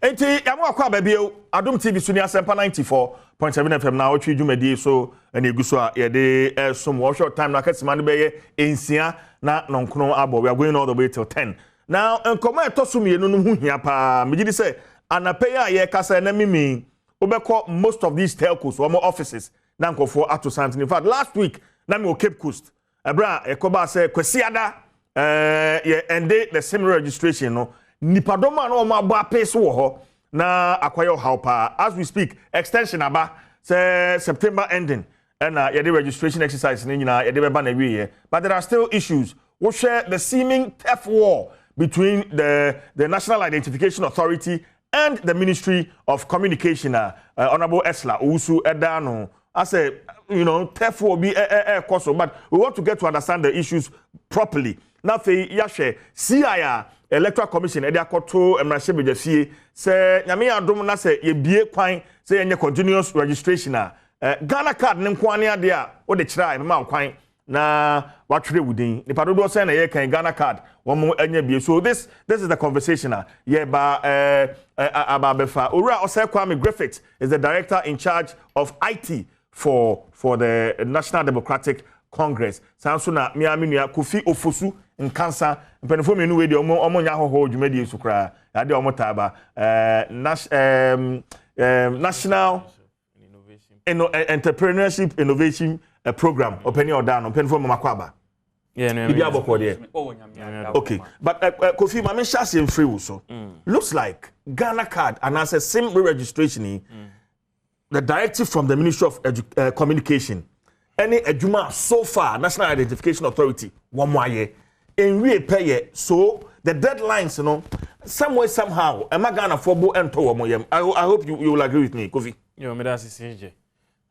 Enti yamu akwa babie Adom TV so ni asempa 94.7 FM na Nnawotwi Yi so na eguso a ye de some short time na kasima no be ye ensia na nonkono abo. We are going all the way till 10. Now nkoma etoso mienu no hu hia pa megidi say anapeya ye kasa na mimi obekọ most of these telcos or more offices na nkofo ato sant. In fact last week na me o Cape Coast ebra ekoba say kwesiada ye ende the similar registration no nipadoma na o ma gba pace wo ho na akwayo haupa. As we speak extension aba say September ending and ye the registration exercise ni nyina ye de beba na wiye, but there are still issues. We share the seeming tough war between the National Identification Authority and the Ministry of Communication. Honorable Esla Usu Edano, I say, tough war be cost, but we want to get to understand the issues properly. Now, Yashe, CIA Electoral Commission, Edia Koto, Emrashe Bejesie, say, Yami Adom na say, ye bie kwine, say, any continuous registration. Ghana card, Nemkwania dia, or the try, Mount Quine. Na watchre within the padodo say na ye kan Ghana card one more enya bie. So this is the conversation yeah ba ababefa Ora Osekwame Griffith is the director in charge of IT for the National Democratic Congress. Sanso na miami nua Kofi Ofosu nkansa mpenfo menu we de omo nya hoho dwumadi su kra ya de omo taba National Entrepreneurship Innovation program open your down open for Makwaba. Okay, but Kofi Mame Shasi free so looks like Ghana card and as a SIM registration the directive from the Ministry of Communication any ejuma so far National Identification Authority one more year in we pay so the deadlines some way somehow am I Ghana for bo ento womoyem. I hope you will agree with me, Kofi. Yo me da CJ.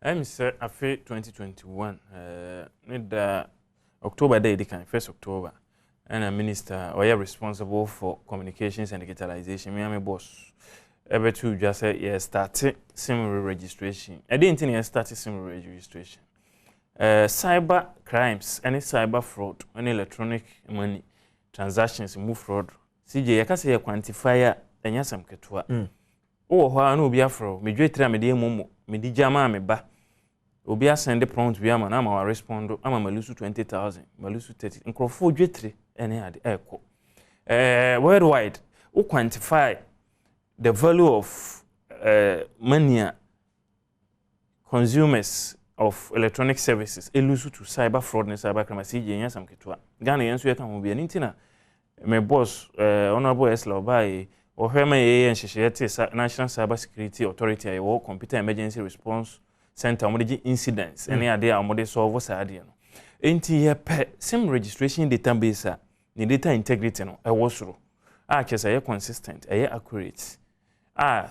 I'm say Afari 2021 October day the kind 1st October and a minister or you responsible for communications and digitalization. Me and my boss ever to just say yes started similar registration. I didn't think I started similar registration. Cyber crimes, any cyber fraud, any electronic money transactions move fraud. CJ I can say a quantifier and yes I'm ketwa. Oh ho no be afro me dwetra me de momo me di jama me ba obi asende prompt bi ama na ma wa respond ama malusu 20,000 malusu 30 nkrofo dwetre ene ade eko worldwide we quantify the value of money consumers of electronic services elusu to cyber fraud and cyber crime CJ yensam ketwa Ghana yenso ye kan ho bi ntina me boss honorable Esla Obai or Hema National Cyber Security Authority, or Computer Emergency Response Center, incidents, any idea of solve what's idea. Ain't here same registration database, the data integrity, I was through. Just a consistent, a accurate.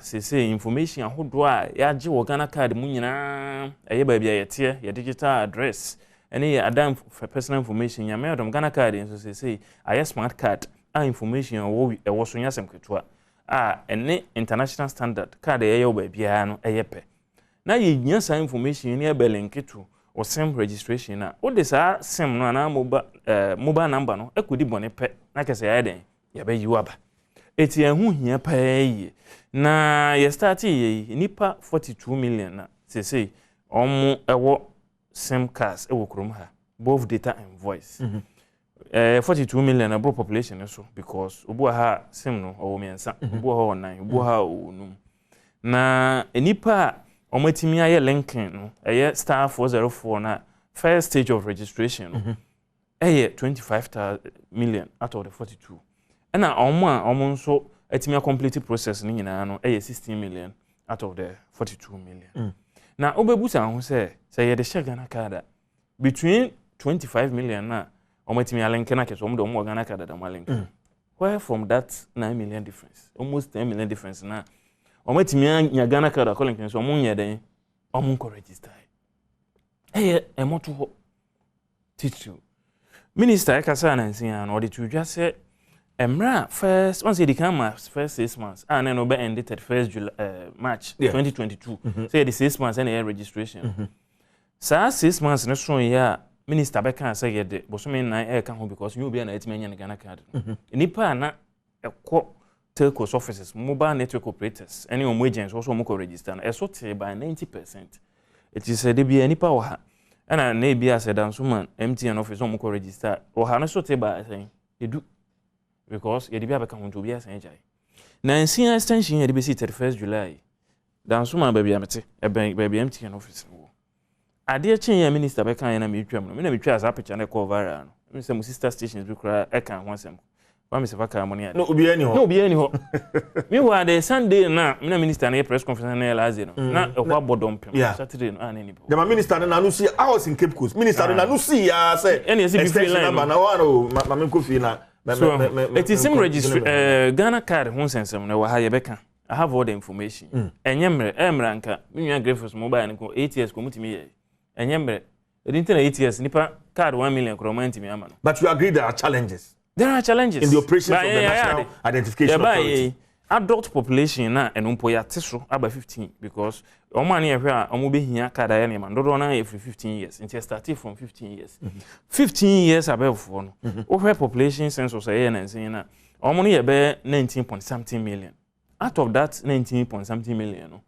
Say information, who do I, ya Ghana card, Munina, a baby, a tier, your digital address, any Adam for personal information, your madam Ghana card, and so say, I smart card. Information or a was on yasam kutwa any international standard card a yo bia no eyepe na ye nyansa information ni ebe link to or SIM registration na what this SIM no na mobile number no ekudi bone pe na kese ya den ya be yiwaba eti ehu hia pa yi na ye start yi nipa 42 million na say omo ewo SIM cards ewo krom ha both data and voice 42 million abroad population so because obu ha sim no o miensa obu ha online obu ha onum na enipa omatimi aye linking no eye star 404 na first stage of registration no 25 million out of the 42 and omo nso atimi complete process ni nyina no 16 million out of the 42 million na obebusa ho say ye de Ghana card between 25 million na omatimi alenke na keso omo de Ghana card da malenke where from that 9 million difference almost 10 million difference na omatimi anya Ghana card akolenke so omo nya den omo ko register emoto titu minister ekasa na nsia na odi to dwa say emra first once they come first 6 months and then obe ended 31st July March 2022 say the 6 months and registration sa 6 months no so ya minister beka say ye de bosome nan e ka ho because you be na etime nya Ghana card nipa na ekọ telcos offices, mobile network operators, any of agents also moko register. A sort by 90%. It is a DB any power. And I may be as a dance woman, MTN office moko register. Or Hana sort by saying, you do because you be account to be as NJ. Now, in senior extension, you be 31st July. Dance woman baby amity, a bank baby MTN office. I dear change minister by kind of me, me try as a picture and a cover. Some sister stations require a can once them. Why Mr. Vaka money? No, be anyhow. No, be anyhow. Meanwhile, the Sunday now, minister and a press conference and Lazino. Not a what bodom, Saturday and any. The minister and Anusi, I was in Cape Coast. Minister and Anusi, I say, any extension number, Mamma Kufina. It is some register Ghana card, one sense, no higher Becca. I have all the information. And Yammer, Emranka, Minya Griffiths mobile and 8 years come to me. And Yammer, the internet 8 years, Nipper card 1 million cromant me. But you agree there are challenges. There are challenges in the operations of the National Identification Authority. Adult population na enumpoya tiso about 15 because omani ehwe omobe hia kada ya nema dodo na every 15 years until starting from 15 years. 15 years above for no. Over population census na na omo ye be 19 point something million. Out of that 19 point something million no.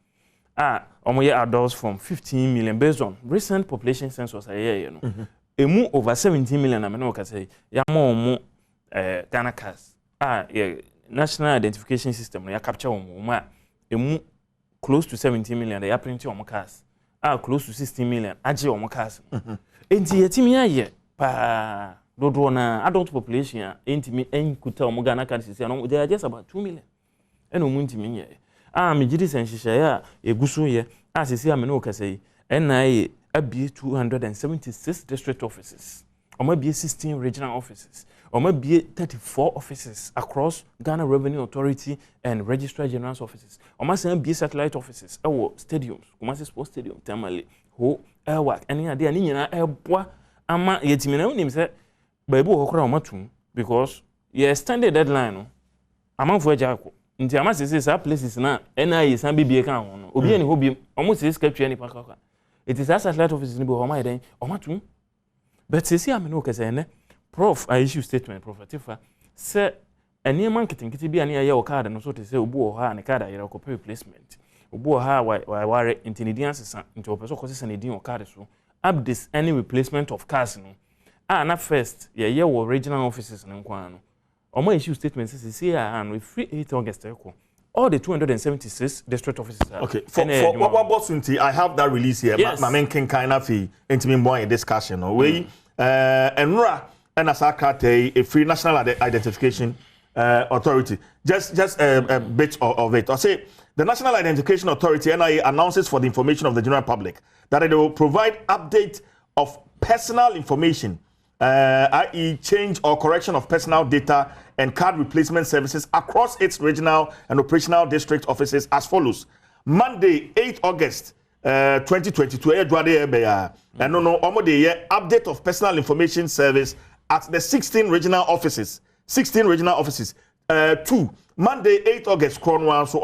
Omo ye adults from 15 million based on recent population census no. Emu over 17 million ameno ka say ya mo Ghana cars. National Identification System, ya capture emu close to 17 million, they are printing on cars. Close to 16 million, aje on cars. Enti yetimi aye pa dodo na adult population enti enkuta on Ghana cars say no they are just about 2 million. Eno muntimi ye. Me gidi senhihye ya eguso ye. Sisi amene okasai NIA abie 276 district offices. Oma bie 16 regional offices. Oma bie 34 offices across Ghana Revenue Authority and Registrar General's offices. Oma say bie satellite offices. Stadiums. Kumasi Sports Stadium. Tamale. Ho. Work. Any idea? Ni nyina eboa ama yetimina unim say baibu okora oma tum because ye extended deadline no. Amanfo ajako. Nti ama say say places na NIA san bibie kan ho no. Obi ani ho biem. Omo say scripture ni pakaka. It is a satellite offices ni bo oma eden. Oma tum. But say ameno kase ne Prof, I issue statement, Prof. Tifa, say, a near marketing kitty be an year card and so to say, Ubu ha and a card I copy replacement. Ubu ha, why intimidians into a person causes an idiom card so. Up this any replacement of cars no. Not first, year original offices and Quano. Or my issue statement says, here and with free 8 August. All the 276 district offices are. Okay, for what opportunity, I have that release here. Yes. My main can kind of intimate more in discussion. And and as a free national identification authority. Just a bit of it. I say the National Identification Authority (NIA) announces for the information of the general public that it will provide update of personal information, i.e., change or correction of personal data and card replacement services across its regional and operational district offices as follows: Monday, 8 August. 2022. And no, update of personal information service at the 16 regional offices. 16 regional offices. 2. Monday, 8 August, Cornwall. So,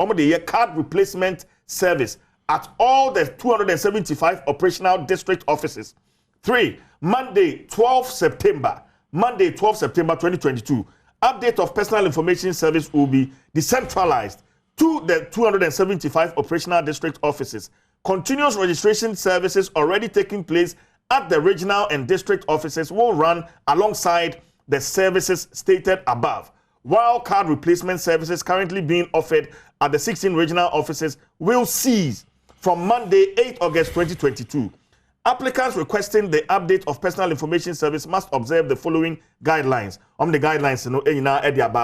card replacement service at all the 275 operational district offices. 3. Monday, 12 September. Monday, 12 September 2022. Update of personal information service will be decentralized to the 275 operational district offices. Continuous registration services already taking place at the regional and district offices will run alongside the services stated above, while card replacement services currently being offered at the 16 regional offices will cease from Monday, 8 August 2022. Applicants requesting the update of personal information service must observe the following guidelines. The guidelines,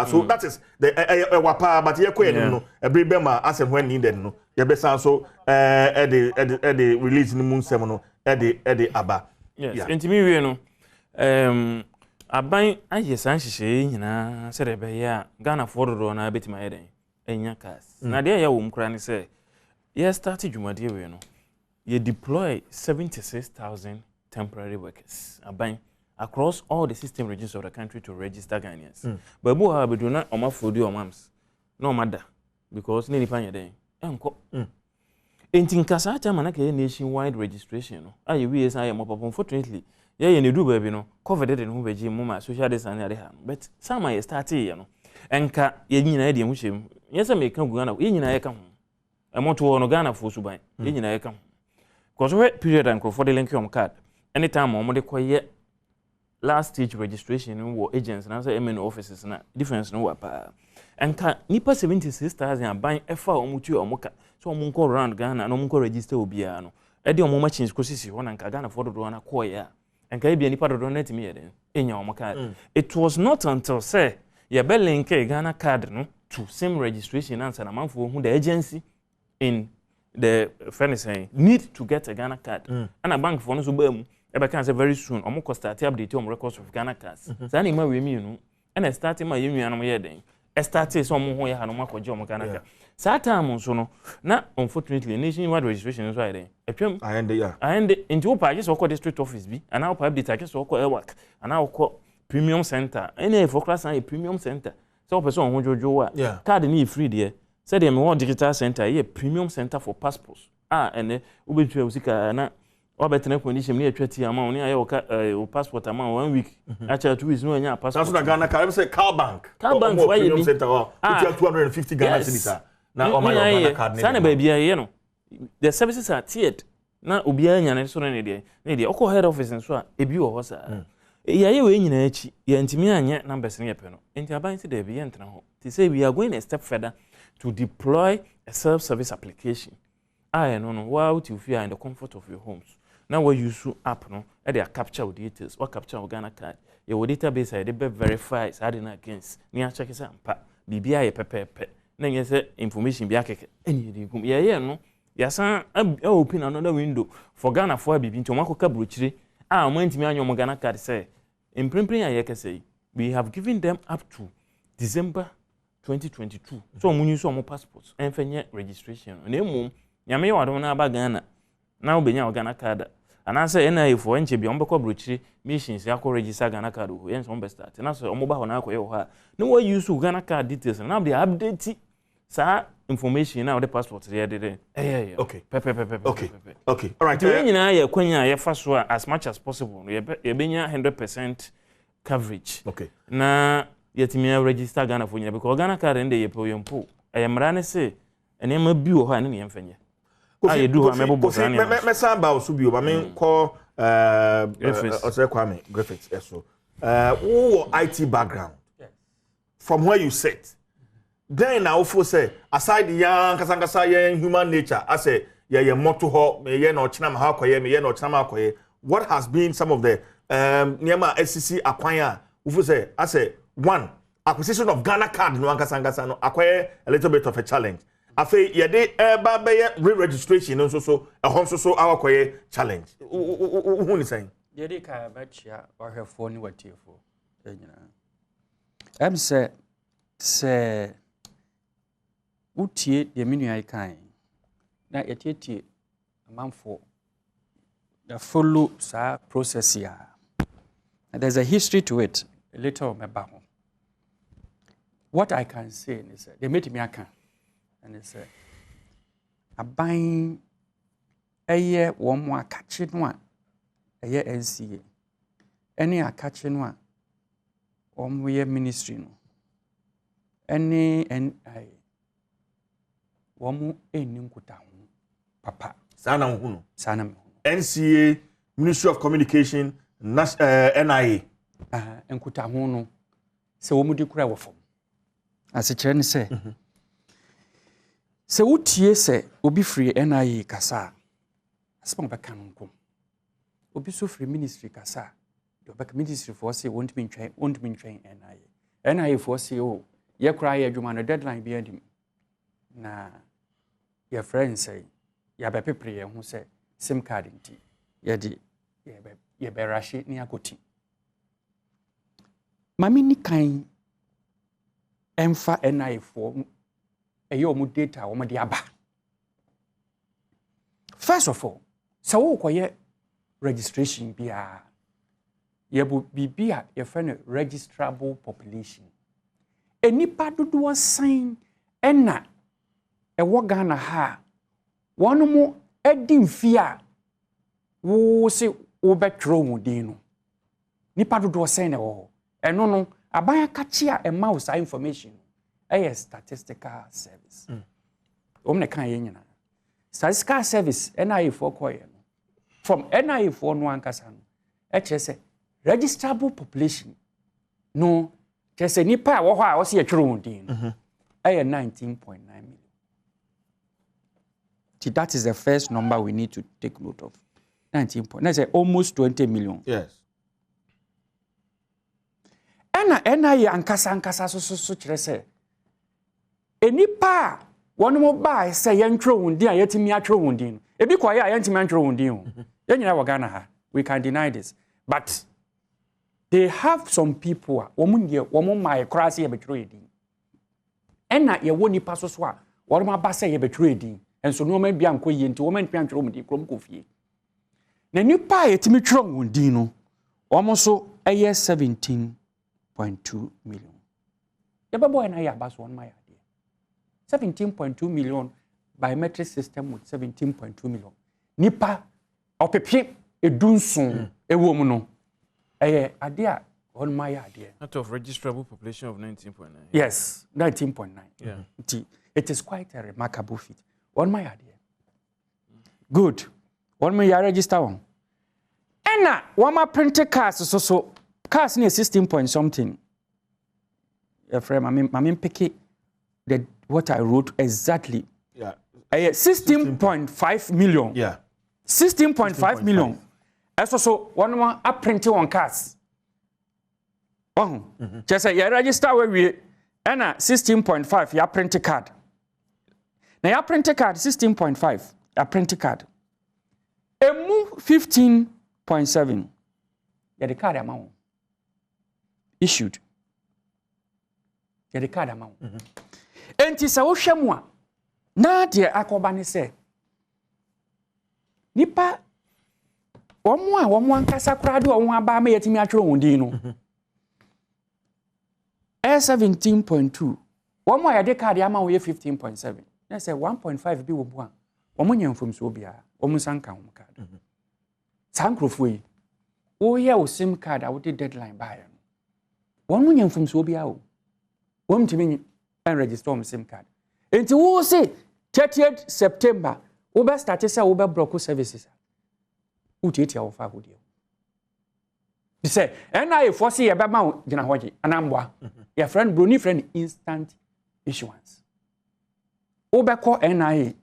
so that is the wapa, but you every bema as and when needed. No, you better so the release in the moon seven the aba. Yes, intimi no. Aban aye sanhihye nyina serebe ya Ghana fododo na betima eden enya cars. Na de ya wo mkra ne say ye start dwumade we no. You deploy 76,000 temporary workers across all the system regions of the country to register Ghanaians. But who have been doing oma fodi or mams? No matter because nini panya day. Enko. Entin kasa cha manake nationwide registration. Aye we I am up unfortunately. Yeah, you do baby no covered it in who beji mama social distance at the hand. But some I started, enka ye nyina de ho hyem yesa me ka Ghana ye nyina ye ka ho emoto no Ghana fo suban ye nyina ye ka ho because we period and for the link your card anytime mo de koye last stage registration wo agents na say MN offices na difference no wa pa enka nipa 76000 aban efa omutu omuka so omunko around Ghana no omunko register obia no e de omo machines kosisi ho na nka Ghana for do na koye a enka e bia nipa do na timi ye den enya omuka it was not until say ye be link Ghana card no to same registration answer na manfo hu the agency in the saying need to get a Ghana card and a bank for no so bam e can say very soon omo ko start update your records of Ghana cards so na ma we mi no and start ma ye nua no ye den e start so omo ho ye ha no makoje omo Ghana card so time so no na unfortunately nationwide registration so den atwam ahende into opa just okọ district office bi and opa update just okọ work and okọ premium center any for class and premium center so person ho jojo wa card ni free there said them one digital center here premium center for passports and ubetu usika na obetene condition ni atwati ama oni aye o passport ama 1 week actually 2 weeks no anya passport that's na Ghana card say car bank why premium center oh 250 Ghana cedis na o my Ghana card sana ba bia ye no the services are tiered na obi anya na so na de okọ head office nso a ebi wo ho sa yaye we nyina achi ya ntimi anya numbers ne yepe no enti aban se de bi ye ntena ho ti say we are going a step further to deploy a self-service application. No, wow, you feel in the comfort of your homes. Now, we use app, no, they are capture details, or capture Ghana card. Your database, they be verify, adding against. Near check is ampa, BBI pepe. Then you say information be a cake. Any no. Yes, open another window for Ghana for BB into Mako Cabruchri. I went to me on your Ghana card say. In Primping, I can say, we have given them up to December 2022 so mun use omo passports enfenye registration na emum nyame wado na aba Ghana na obenya Ghana card ana say NIA for enche bi ombekọ brochiri missions yakọ register Ghana card ho yenso ombe start na so omo ba ho na akoye ho ha na we use Ghana card details na dey update sa information na the passport there dey okay okay all right we nyina ye kwanya ye fa so as much as possible ye benya 100% coverage okay na yetimi register Ghana for nyina because Ghana card ndey ye po yempo eyemra ne se ene ma bi wo ho ane ne yemfenye aye du ho amebo brane me samba osu bi o ba me call Osei Kwame Griffiths eso who IT background from where you sit then now for say aside young kasangasa yen human nature I say ye moto ho me ye no china ma ha koye me ye no china ma koye what has been some of the niema SCC acquire who say I say one acquisition of Ghana card no ankasangasa no acquire a little bit of a challenge afi ye de ba be re-registration no so our koye challenge who ni saying ye de ka ba chia ohwefo ni watiefo nyina say utie de menu ai kan na yetietie amanfo the follow sa process ya and there's a history to it a little meba ho what I can say is they made me aka and it's aban eye wo mo akache no a eye NCA any akache no a wo mo ye ministry no any NIA wo mo eni nkuta ho papa sana hu no sana me NCA Ministry of Communication NIA nkuta ho no se wo mo di kura wo fom ase kire ne se se utie se obi free NIA kasa asem be kan nkom obi so free ministry kasa do be ministry for say won't be ntwen NIA for say o ye kura ye adwuma no deadline bi adim na your friend say ya be pepre ye ho say sim card nti ye di ye be rashi ni akoti mami ni kan emfa NIA for eyo mu data wo mo de aba first of all so wo koye registration bia ye bu bibia ye friend registrable population enipa dodo sign ena ewo Ghana ha wonu mu edi mfia wo se wo betro mu din no nipa dodo sign e wo eno no abaya kachia e ma usa information statistical service omne kan ye nyina statistical service NIA for koye no from NIA for no ankasa no kire say registrable population no kire say nipa wo ho a wo se yetwere wondin no 19.9 million. That is the first number we need to take note of. 19 point. Let's say almost 20 million. Yes. NIA ankasa so kire say enipa wonu mo ba say yentro wundin a yetimi atro wundin ebi kwaye a yentimi atro wundin o yenyina wa Ghana ha we can deny this but they have some people womu mai cross ye betro edin ena ye woni pa so a woru ma ba say ye betro edin enso no ma bia nko ye nti wo ma ntwa atro wundin krom kofie na nipa a yetimi atro wundin no omo so eye 17.2 million ye bebo na ya ba so on my 17.2 million biometric system with 17.2 million nipa opepe edunsun ewo mu no ade a on my idea out of registrable population of 19.9 yes 19.9 yeah it is quite a remarkable feat on my idea good on my register one ena wama print cards so cards near 16 point something your friend mami pick the what I wrote exactly. Yeah. 16.5 million. Yeah. 16.5 million. So one more I print on cards. Just say you register where we and 16.5 you print card. Now you print card 16.5 you print card. A move 15.7. Yeah, the card amount issued. Yeah, the card amount. Enti sa wo hwemu a na de akoba ne se nipa womu ankasa krado wo aba ma yetimi atwere wondin no 17.2 womu ya de card ama wo 15.7 na say 1.5 bi wo bu a womu nyamfom so bia womu sanka wo card sankrofo yi wo ye wo sim card a wo de deadline ba ya no womu nyamfom so bia wo wom timi and register on SIM card. And to say 30th September, Uber started say Uber broker services. Who take your offer? Who deal? You say, and I foresee a bama Janahoji, an ambwa, your friend Bruni friend instant issuance. Uber call NIA,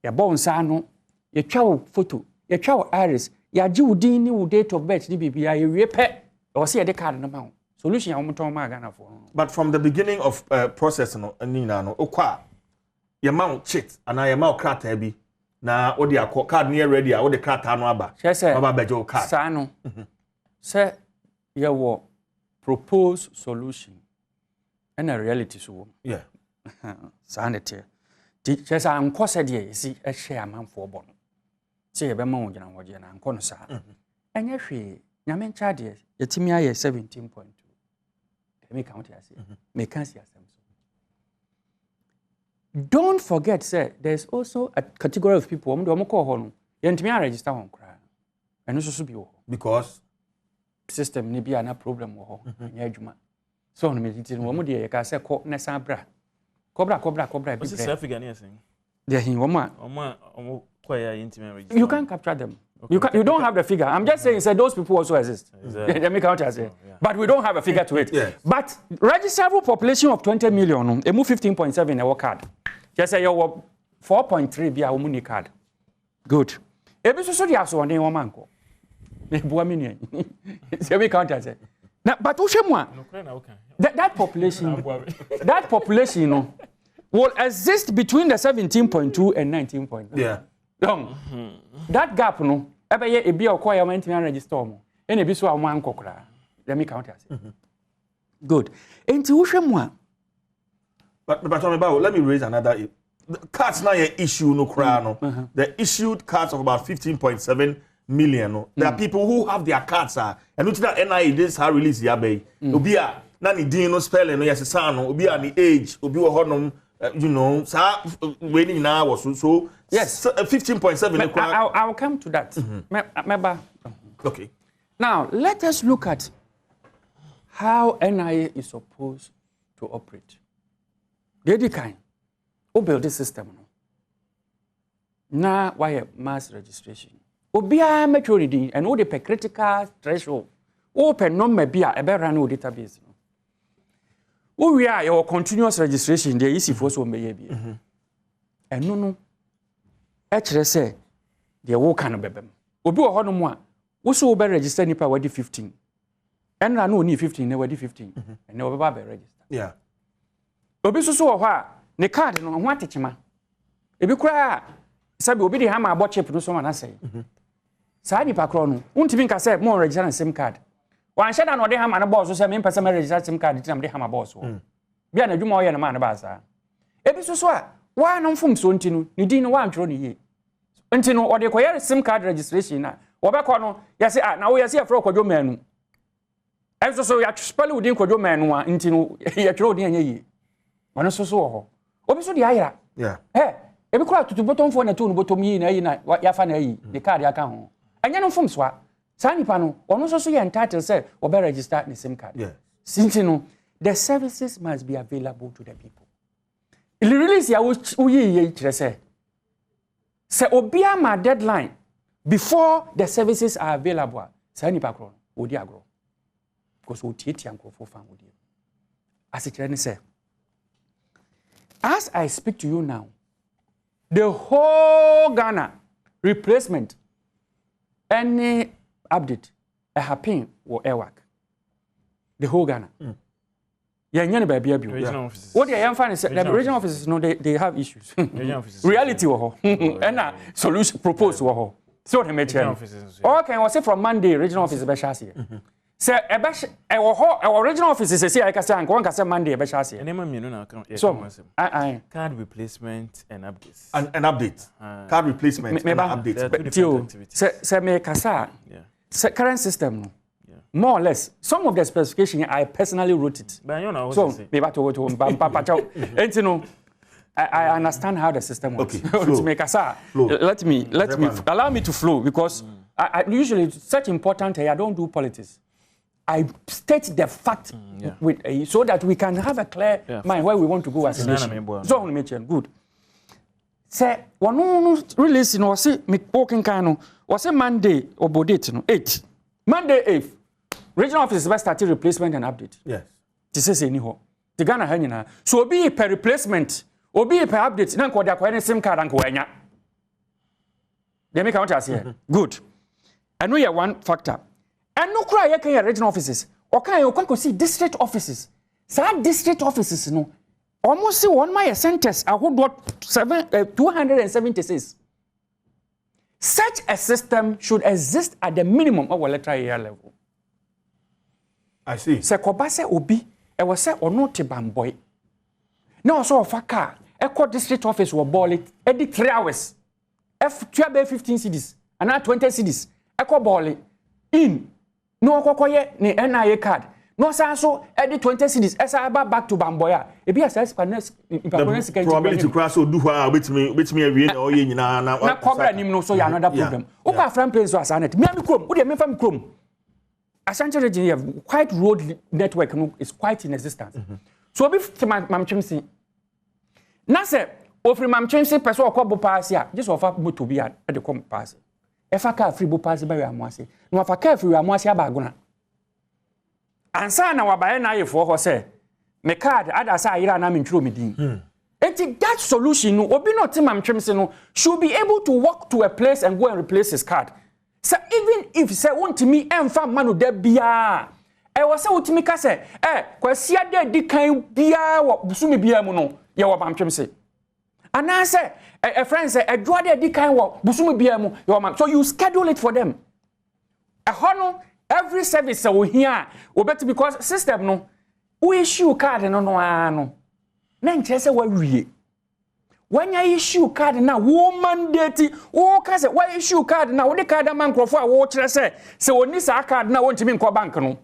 your bone sano, your child photo, your child iris, your Jew dini date of birth, DBI, you repair or see a card amount. Solution ya umuto magana for. But from the beginning of process no nina no okwa your mount cheat and I am krata bi na odi akọ card near ready a odi krata no aba. Aba bejo card. Sa no. Say ye wo propose solution and a reality so. Yeah. Sanity. Just am kwose de esi e hwe amanfo bo no. Say ye be ma wo gina wo je na anko no sa. Enye hwe nyame ncha de yetimi aye 17.2. Me count here. Me can see don't forget, sir, there's also a category of people who call home. Yentimi register on cry. And also be because system ni be na problem wo ho. So no me tin wo mo de ye ka say ko na san bra. Cobra bi. What's the Afari Gyan saying? They hin wo ma. You can't capture them. You don't have the figure. I'm just saying, say those people also exist. Exactly. Let me count as it. But we don't have a figure to it. Yes. But registrable population of 20 million, a move 15.7 in our card. Just say you 4.3 be our money card. Good. Ebi so dia so one woman ko. Me bua mini. Let me count as it. Now, but that population, you know, will exist between the 17.2 and 19.9. Yeah. That gap no ebe ye ebi okoya mentimi register mo ene bi so amman kokora let me count as good enti wo hwemu a but let me raise another cards now your issue no kra no the issued cards of about 15.7 million no there are people who have their cards and not that NIA this har release ya be obi a na ni din no spelling no yes no obi a ni age obi wo honom you know, when now was so yes, 15.7. I'll come to that. Okay. Now let us look at how NIA is supposed to operate. The kind, who build this system? Now, why mass registration? Obia maturity and all the critical threshold. Open number be a better run database. We are your continuous registration, the easy for so maybe. And no, actually say, the war can be them. Obi or Honoma, also be registered nipa wadi 15. And I know only 15, never 15, and never be registered. Yeah. Obi so ne card no ho atechema. Ebi kura sabi obi de hama abo chip no so na say. Sa nipa kro no, untimi nka say mo register na SIM card. Wan hye da no de hama na boss so say me pese me register SIM card tinam de hama boss so. Bia na dwuma oye na ma na ba sa. Ebi so a wa no mfom so ntinu, ni din no wa antwro ne ye. Ntinu o de koye SIM card registration na. Wo be ko no, ya say na wo ya say afro kwadwo manu. Ebi so ya spell udin kwadwo manu a ntinu ya twro din anya ye. Wano so ho. Obi so di ayira. Yeah. Ebi kura tutu bottom phone na tu no bottom yi na yi na ya fa na yi. The card ya ka ho. Anya no fom so a. Sa nipa no, ono so ye entitled say obe register the SIM card. Yeah. Since no, the services must be available to the people. The release ya uyi kire say obi ama deadline before the services are available. Sa nipa kro odi agro. Because o tie ankofo fa odi. As it kire say, as I speak to you now, the whole Ghana replacement, any update, a happen or airwork. The whole Ghana. Yeah, regional offices. What they find is the regional offices, no, they have issues. Reality, and solution proposed. So they make change. Okay, I say from Monday, regional office be chassis. Say our regional offices say I can say and one can say Monday be chassis. So card replacement and updates. An update. Card replacement and updates. Say me kasa. Say current system no. More or less, some of the specification I personally wrote it. But you know, so maybe to home, and you know, I understand how the system works. Okay, let me allow me to flow because I usually such important. I don't do politics. I state the fact with so that we can have a clear mind where we want to go as a nation. So we mention good. Say one no release no say me walking can was a Monday or date no 8 Monday 8th. Regional office will start replacement and update. Yes. This is anyhow. The Ghana hanyina. So be per replacement, or be per update. Nan ko dia ko any SIM card anko enya. They make out as here. Good. And we have one factor. And no cry here can regional offices. Or can you go see district offices? Sa district offices no. Almost see one my centers. I would what 276. Such a system should exist at the minimum of our letter year level. I see. Se kobase obi e was say ono te bamboy. Na so of car e court district office wo ball it e 3 hours. F 15 cedis and 20 cedis. E ko ball in no kokoye ni NIA card. No so e 20 cedis e sa back to bamboy e bi assess partners probably to cross do ha with me awie na oye nyina na cobra nim no so ya another problem. Oka friend place so asanet. Me krom, wo de me fam krom. Ashanti region have quite road network is quite in existence. So if mamchimsi na say ofri mamchimsi person okwo pass here just offer moto bi at the come pass. E fa car free bo pass ba we amoase. No fa car free amoase abagona. Ansa na wabaye na yefo ho say me card ada say ayira na me ntro me din. And that solution no obi not mamchimsi no should be able to walk to a place and go and replace his card. So even if say want me emfa manu de bia e wo say utimi ka say kwasia de di kan bia wo busumi bia mu no ye wo bamtwem say ana say a friend say adwo de di kan wo busumi bia mu ye wo mam so you schedule it for them a hono every service so here wo bet because system no we issue card no no na nche say wa wie when you issue card now, wo mandate, wo ka say why issue card now? What the card man crofo wo kire say oni sa card now want me nko bank no.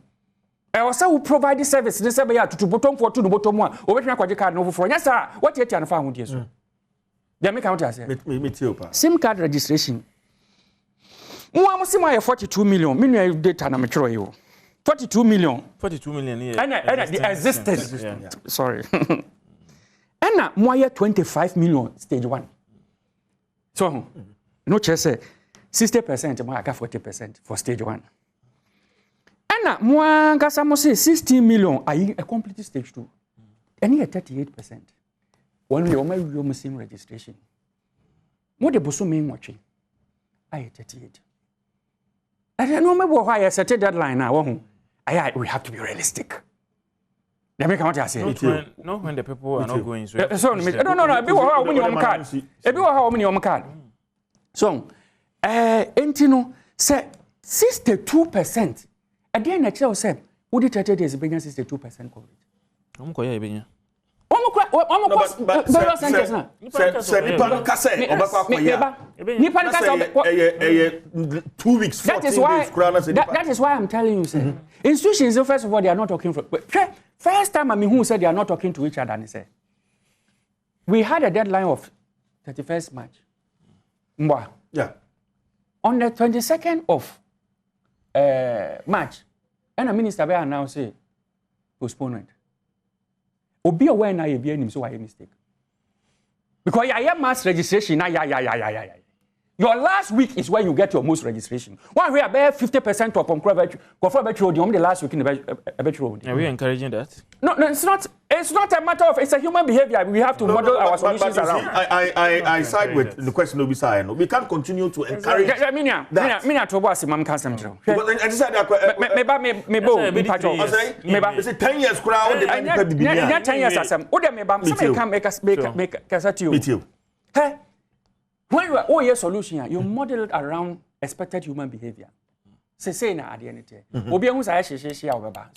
E wo say we provide the service this say ya tutu bottom for to bottom one. O betwa kwaje card no for. Yes sir, what you na fa ho die so. Dey make out say. Me tell pa. SIM card registration. Mo am say my 42 million, me data na me tro yo. 42 million. 42 million here. And the existing. Sorry. And more 25 million stage 1. So, no chess 60%, more 40% for stage 1. And more Gasamo say 16 million are a complete stage 2. And here 38%. When we are same registration. More the bosso main watching. I 38. I don't know why I set a deadline now. We have to be realistic. Let me come out and say no, when the people are not going. No. How many on card? How many on card? So, Entino say 62%. Again, I tell say, would it 30 days bring 62% coverage? That is why I'm telling you, sir. Institutions, first of all, they are not talking. First time I mean, who said they are not talking to each other? And say, we had a deadline of 31st March. Yeah. On the 22nd of March, and the minister will announce a postponement. Obi aware na ye bi so why mistake. Because I have mass registration. Your last week is where you get your most registration. One we about 50% of the last week in the Are we encouraging that? No, it's not. It's not a matter of. It's a human behavior. We have to model our solutions around. I side with the question of Bisaya. We can't continue to encourage. Mina to boss Imam Kasem Joe. I decided that 10 years crowd. 10 years as some. What me bam? Somebody can make us make cassette you. Meet you. Hey. When you are your solution, you model it around expected human behavior. Say na at the end of Obi who say she so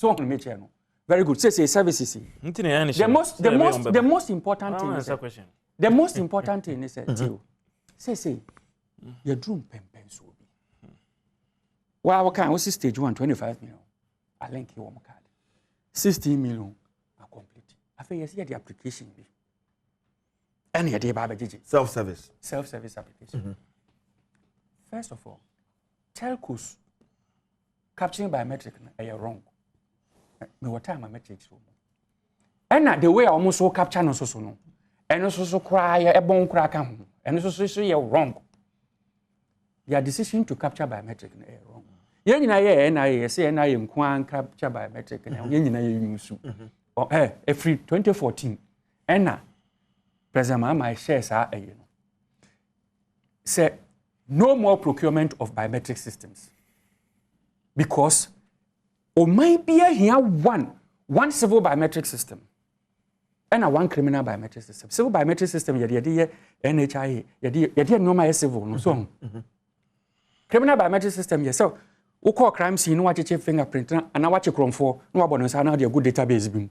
on me channel. Very good. Say services. The most important thing is the most important thing is say your dream pen so be. Well, can we stage 1 25 million? I link you on card. 16 million are complete. I think yes, the application be. And here they Self-service application. First of all, telcos capturing biometric are wrong. Me what time metrics for. And the way almost so capture no so no. And also so cry a bone crack and also so you're wrong. Your decision to capture biometric are wrong. NIA say NIA capture biometric and use. Every 2014 and President my shares are say no more procurement of biometric systems because or maybe here one civil biometric system and one criminal biometric system. Civil biometric system NHIA yadi normal civil no so criminal biometric system yes so we call crime scene no watch fingerprint and watch chrome for no abonance na dey good database bim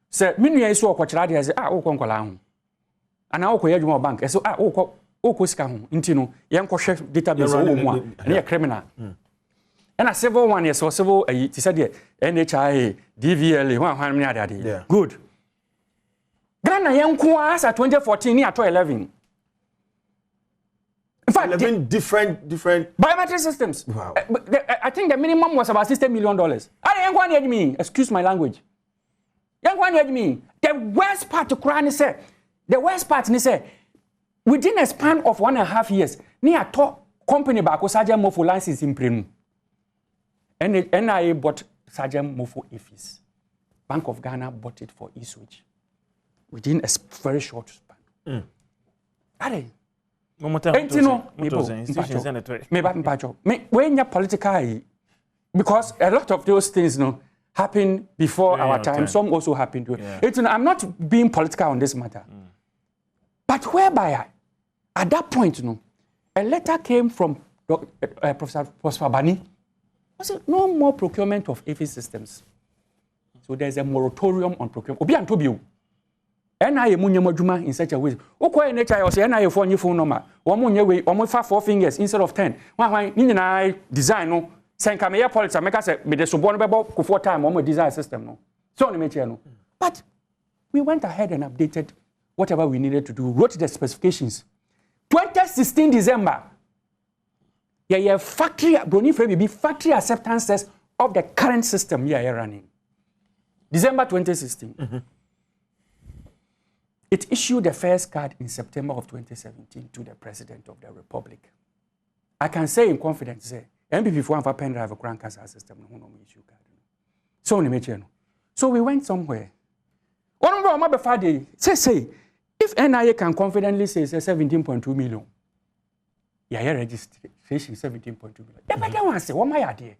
say menu so okochira dey say wo konkola ho and now we have bank. So scan intino yankohwe database wo mu a na criminal. And a civil one yes or civil it said NHIA DVLA one many good. Ghana yanko as at 2014 near to 11. In fact 11 different biometric systems. Wow. I think the minimum was about $60 million. I yanko need me, excuse my language. Yanko need me. The worst part to cry is say the worst part is say within a span of 1.5 years, near top company back was Sergeant Mofo license in Prenu. And NIA bought Sergeant Mofo EFIS. Bank of Ghana bought it for e-switch within a very short span. When political, because a lot of those things happen before our time. Some also happen to it. I'm not being political on this matter. But whereby, at that point, a letter came from Professor Bani. I said, no more procurement of AV systems. So there's a moratorium on procurement. Obi Antobio. NIA munyamajuma in such a way. Oko NHI or say NIA for new phone number. One way, almost 4 fingers instead of 10. Why I design no. Sen Kamea politics make us me the subon bebo for time on design system no. So no. But we went ahead and updated whatever we needed to do, wrote the specifications. 2016 December, factory, Brony Frame be factory acceptance test of the current system we are running. December 2016. It issued the first card in September of 2017 to the President of the Republic. I can say in confidence, say, MPP for a pen drive a grand cancer system, no issue card. So we went somewhere. One of our father say, if NIA can confidently say 17.2 million, yeah, registration 17.2 million. The better one say, what my idea?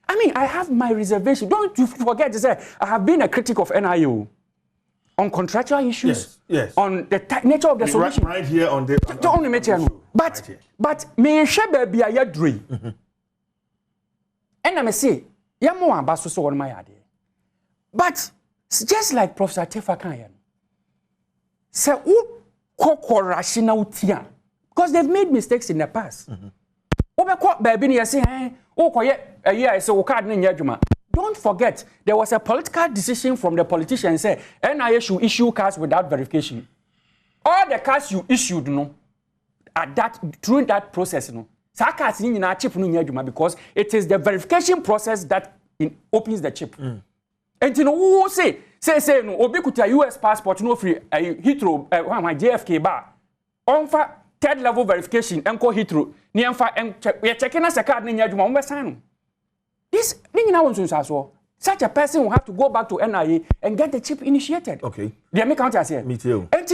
I mean, I have my reservation. Don't you forget to say, I have been a critic of NIA. On contractual issues, on the nature of the solution. Right here on the... But me share baby a yadri. And I say, yamo ambasso so on my idea. But just like Professor Tefa Kanyan, say, who rational tia? Because they've made mistakes in the past. Baby, I say, a year, so card in Yajuma. Don't forget, there was a political decision from the politicians say NIA should issue cards without verification. All the cards you issued, through that process, cards in our chip because it is the verification process that opens the chip. And who say no, Obikuta US passport no free Heathrow my JFK bar. On for third level verification and call Heathrow. We are checking us a card in Yajuma. This such a person will have to go back to NIA and get the chip initiated. Okay. They make counter say. Me too. And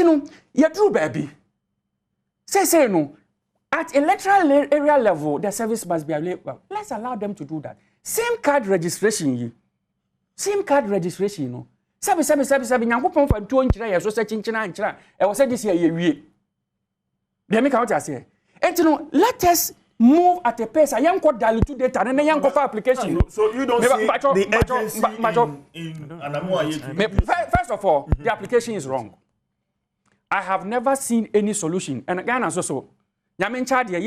you true baby. Say no. At electoral area level, the service must be available. Let's allow them to do that. Same card registration, Same card registration, Sabi. Nyankopon for 2 inch so say chinchina. I was said this year. They make counter say. And let us move at a pace. I am called diluted data and I am for application. So you don't see the agency First of all, the application is wrong. I have never seen any solution. And again, as also, Yamin Chadia,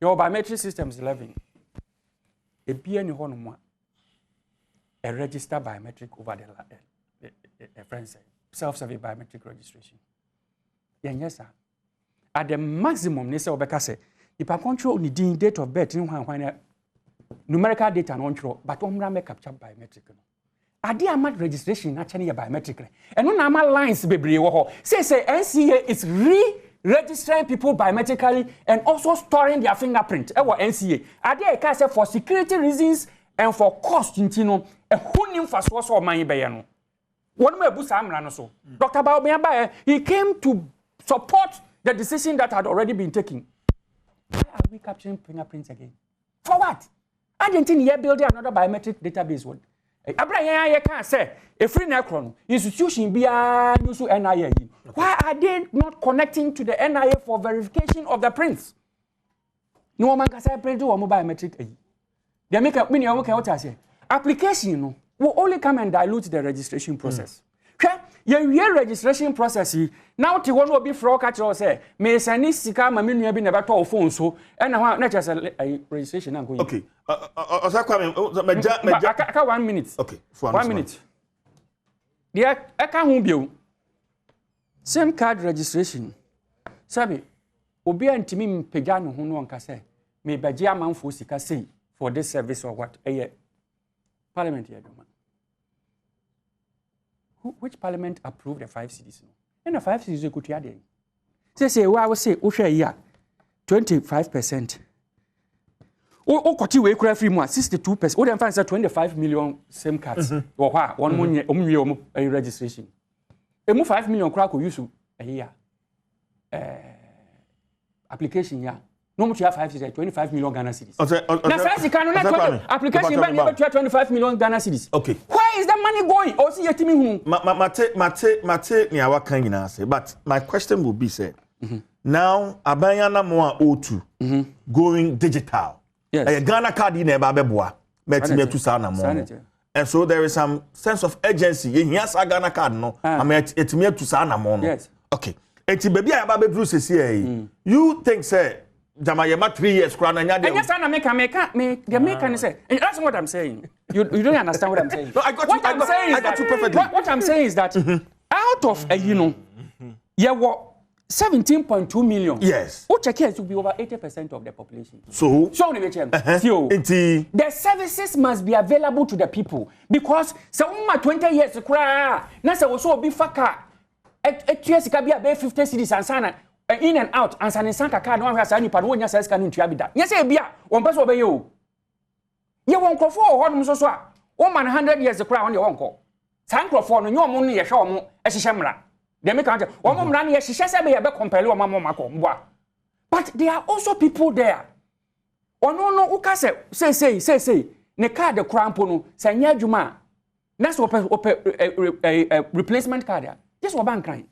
your biometric system is 11. A BN Honoma, a registered biometric over the friends, self-service biometric registration. Yes, sir. At the maximum, they say, if I control the date of birth, numerical data on control, but on make capture biometric. I did a registration actually biometric. And on our lines, baby, say NCA is re-registering people biometrically and also storing their fingerprint. NCA. I did a say for security reasons and for cost, a who knew for source of money bayano. One way Busamran so. Dr. Baobia, he came to support the decision that had already been taken. Why are we capturing fingerprints again? For what? I didn't think you're building another biometric database. I can't say a free necron institution be a NIA. Why are they not connecting to the NIA for verification of the prints? No one can say print or biometric. They make a mini what I say. Application will only come and dilute the registration process. Your registration process now to one will be fraud catcher say may send sika ma menu be never to phone so and not just a registration and going. Okay. 1 minute. Okay. 1 minute. Yeah, I can't be same card registration. Sabi obi antimi mpega no ho no nka say me baje amanfo sika say for this service or what? Parliament here. Which parliament approved the 5 cities? And the 5 cities could hear them. Say, well, I will say, share here 25%. We could free more 62%. What I'm finding 25 million SIM cards. Or what? 1 million registration. A 5 million crack will use a year. Application, yeah. No much you have 5 cities, 25 million Ghana cedis. Now, first you cannot application ban you 25 million Ghana cedis. Okay. Where is the money going? Or see your team Mate ni awa kan nyina say, but my question will be said. Now abanyana mo O2 going digital. Yes. A Ghana card in eba beboa. Metime to sa na mo. And so there is some sense of urgency. Yes, a Ghana card no. I mean etime to sa na mo no. Yes. Okay. Eti baby aba be dru sesi you think say Jamayema 3 years crown and yes, I make the make say. That's what I'm saying. You don't understand what I'm saying. No, I got you. I got you perfectly. What I'm saying is that out of you know, yeah, what 17.2 million. Yes. Who check here to be over 80% of the population. So the services must be available to the people because so 20 years na say also be faka etuesi ka bia be 50 cities ansana in and out ansana sanka card no hwasa nipa no nya service ka no ntua bida. Nya say bia won pese obeye o. Ye won krofo ho no so a wo man 100 years kra won de won ko. San krofo no nyom no ye hwe omo ehihye mra. They make out one man here, she says, I be compel one mama. But there are also people there. Or no, who can say, ne card the crampono, say, yeah, Juma. That's what replacement card. This was bank crying.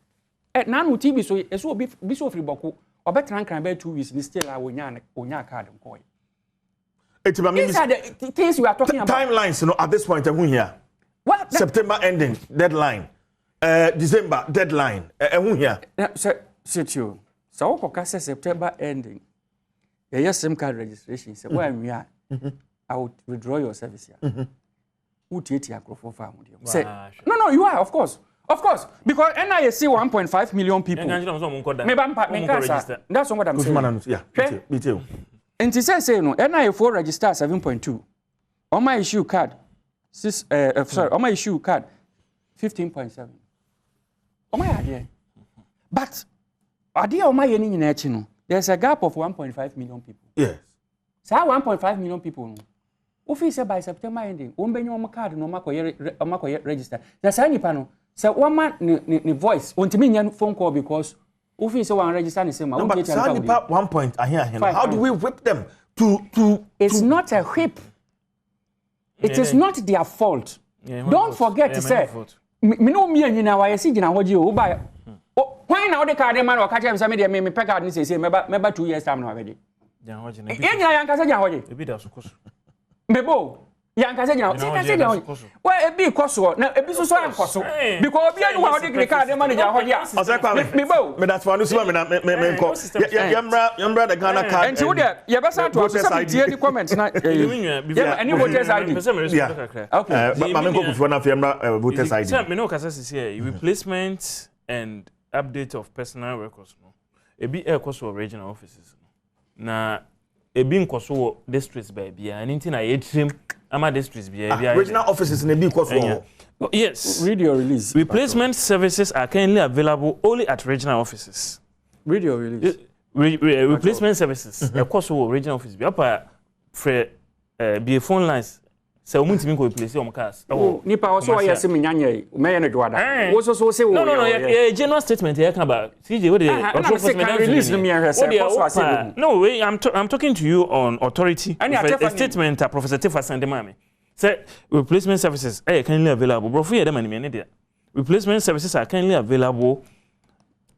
At Nanu TV, so it will be so free boku, or better than 2 weeks, and still I will yarn card and coin. These are the things we are talking about. Timelines, at this point, I'm here. What? September ending, deadline. December deadline. Here. So September ending. Yes, SIM card registration. So when we are, I would withdraw your service here. Who take your microphone? No, you are, of course, because NIA see 1.5 million people. That's what I'm saying. Yeah, me too. And he says, no, NIA 4 register 7.2. On my issue card, on my issue card, 15.7. Oh my idea. But idea of my there's a gap of 1.5 million people. Yes. So 1.5 million people. If say by September ending, one card no register. There's any panel. So one man ni voice want me phone call because if say one register the same. No, but 1 point how do we whip them to It's not a whip. It is not their fault. Don't forget to say me no me anyina wa yesi gina hoji o ba when na the card man o ka tell me me pay card ni say member 2 years time na already gina hoji na anyina yanka say gina hoji e bi da so koso mebo yanka say gina hoji well e bi koso na e bi so ankoso because obi any wa the card man gina hoji mebo me that's for no so me ko yamra the Ghana card and you there you be start to say the comment na any voters ID okay but me ko for na yamra voters ID me no kasa say replacement and update of personal records no e bi e koso regional offices na e bi nkoso districts ba bia anything na ye trim ama districts bia regional offices na bi koso. Yes. Read your release. Replacement services are currently available only at regional offices. Read your release. Replacement services. Of course, regional offices. Be apa be phone lines. Se o muntimi ko replace o cars. Oh, nipa o so yes me nyanye. Me ye no do ada. Wo so say wo. No, general statement here can about. CJ what the release no me here. No, wait, I'm talking to you on authority. A statement that Professor Tifa send me. Say replacement services are currently available. Bro, for them any there. Replacement services are currently available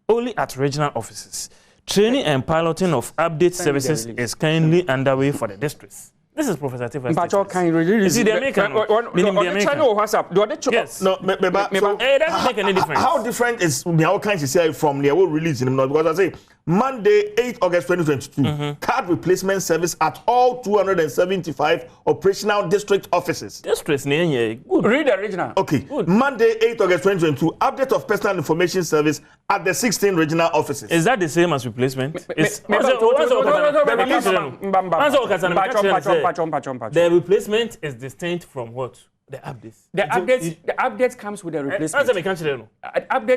only at regional offices. Training and piloting of update services is currently underway for the districts. This is Professor Tifa. But you can release. Is it the American? Yes. No, it doesn't make any difference. How different is how can you say from the old release in because I say Monday 8 August 2022 card replacement service at all 275 operational district offices. Districts good. Read the original. Okay. Good. Monday 8 August 2022 update of personal information service at the 16 regional offices. Is that the same as replacement? The replacement is distinct from what? The updates. The update comes with the replacement. Update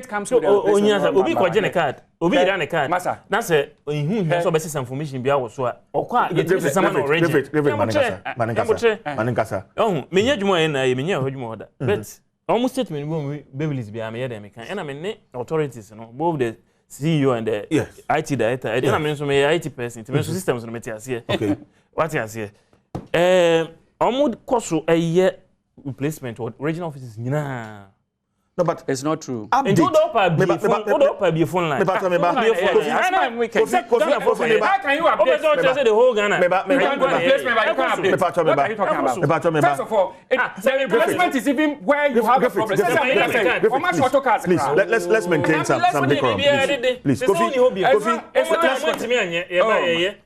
comes with the replacement. Obi ko je ne card. Obi ira ne card. Na say ohun so be some information bia wo so a. Okwa ye sama no range. Manikasa. Oh, menya dwuma na ye menya hodwuma hoda. But almost statement be release bia me ye dem kan. Na me ne authorities no both the CEO and the IT director. I don't mean so me IT person. To me systems no meti ase. Okay. What you say? Almost koso replacement or regional offices nyina. No, but it's not true. And do up be phone line. How can you say the whole Ghana? First of all, the replacement is even where you have a problem. Please, let's maintain some decorum. Please, Kofi.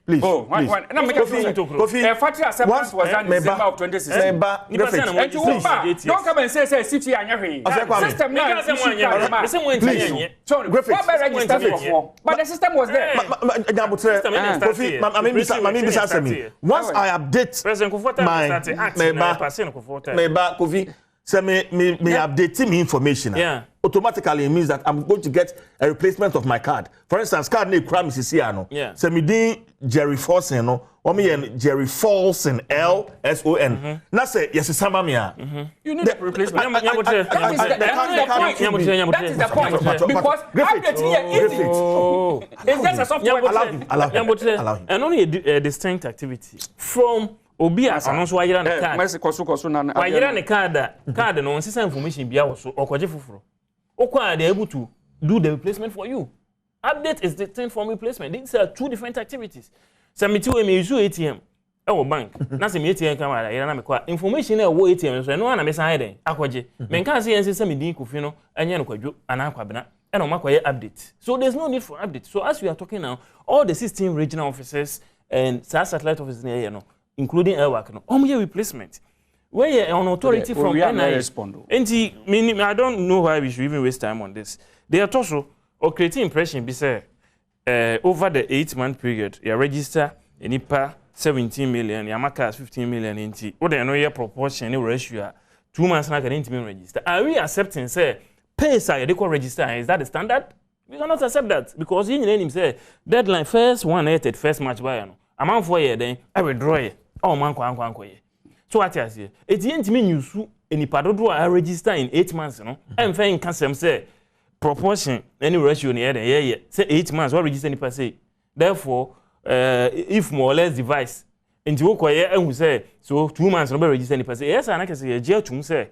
please. Oh, one. No, make a Kofi. Factory acceptance was done in December of 2016. Don't come and say city and your system now. Sorry, Griffith. But the system was there. Once I update my Kofi, say me update me information. Yeah. Automatically it means that I'm going to get a replacement of my card. For instance, card name crime is here. Yeah. So me din Jerry Folson no, or me Jerry Folson LSON. Na say yes sama me a. You need a replacement. That is the point. Because updating here easy. It's just a software. Allow him. And only a distinct activity from Obia anonso wayira ne card. Mercy koso na. Wayira ne card no nsesa information bia wo so okoje foforo. Okwa they able to do the replacement for you. Update is distinct from replacement. These are two different activities. Samiti we me use ATM e bank. Na se me ATM kan wala ira na me kwa information e wo ATM so no na me san den akoje. Me kan se yense se me din kofi no enye no kwadwo ana akwabena e no makoye update. So there's no need for update. So as we are talking now, all the 16 regional offices and satellite offices in here, including Airwork, no, replacement. Where you an authority from NIA. And I don't know why we should even waste time on this. They are also creating impression. Be say over the 8-month period, you register NIPA 17 million, Yamakas 15 million. What they know your proportion, ratio 2 months na can register. Are we accepting say pay say they call register? Is that the standard? We cannot accept that because he name say deadline first 1/8 first March by no. Amount for year then I withdraw it. Oh man kwa ye. So what I say? It ain't mean you su any padodo I register in 8 months, no. And fair in cancel say proportion any ratio near the year say 8 months what register any per se. Therefore, if more or less device into work and we say so 2 months no be register any per se. Yes, and I can say jail to say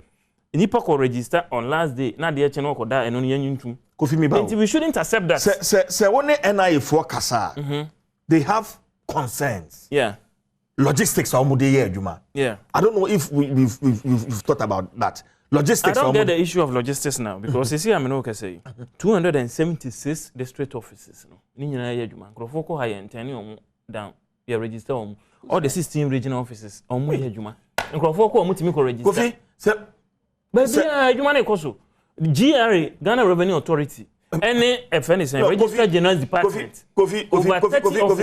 nipa ko register on last day na de channel ko da eno ne yanuntum. Kofi mi ba. We shouldn't accept that. Say one NIA for kasa. They have concerns. Yeah. Logistics are adwuma. Yeah. I don't know if we've thought about that. Logistics. I don't get the issue of logistics now because you see, I mean, okay, say 276 district offices. No, ni nyina ye adwuma. Grofoko high and 10 down. You register all the 16 regional offices. Omo ye adwuma. Grofoko omo timi ko register. Kofi, say, but adwuma na koso. GRA, Ghana Revenue Authority. Any FNS Register General Department. Kofi,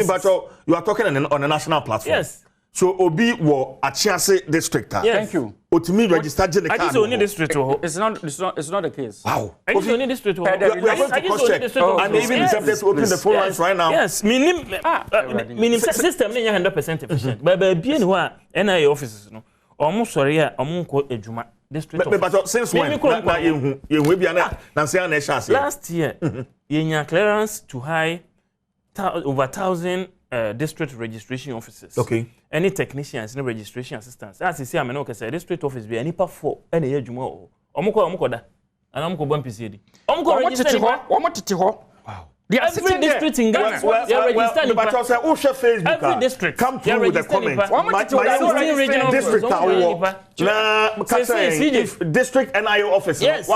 but you are talking on a national platform. Yes. So Obi wo Achiase district. Yes. Thank you. Otimi register general. I just only district. It's not the case. Wow. I just only district. We are going to cross check. And even accepted to open the phone lines right now. Yes. Minim system is 100% efficient. But be anywhere NIA offices no. Almost sorry, almost ejuma. But since when? Last year, you clearance to hire over 1,000 district registration officers. Okay. Any technicians, any registration assistants. As you see, I'm not say district office be any part for any year jumo. Omuko da. And I'm going to PCD. Wow. Every district in Ghana, they are registered. But Facebook, every district, come through with a comment. My regional district, district NIA officer. Yes.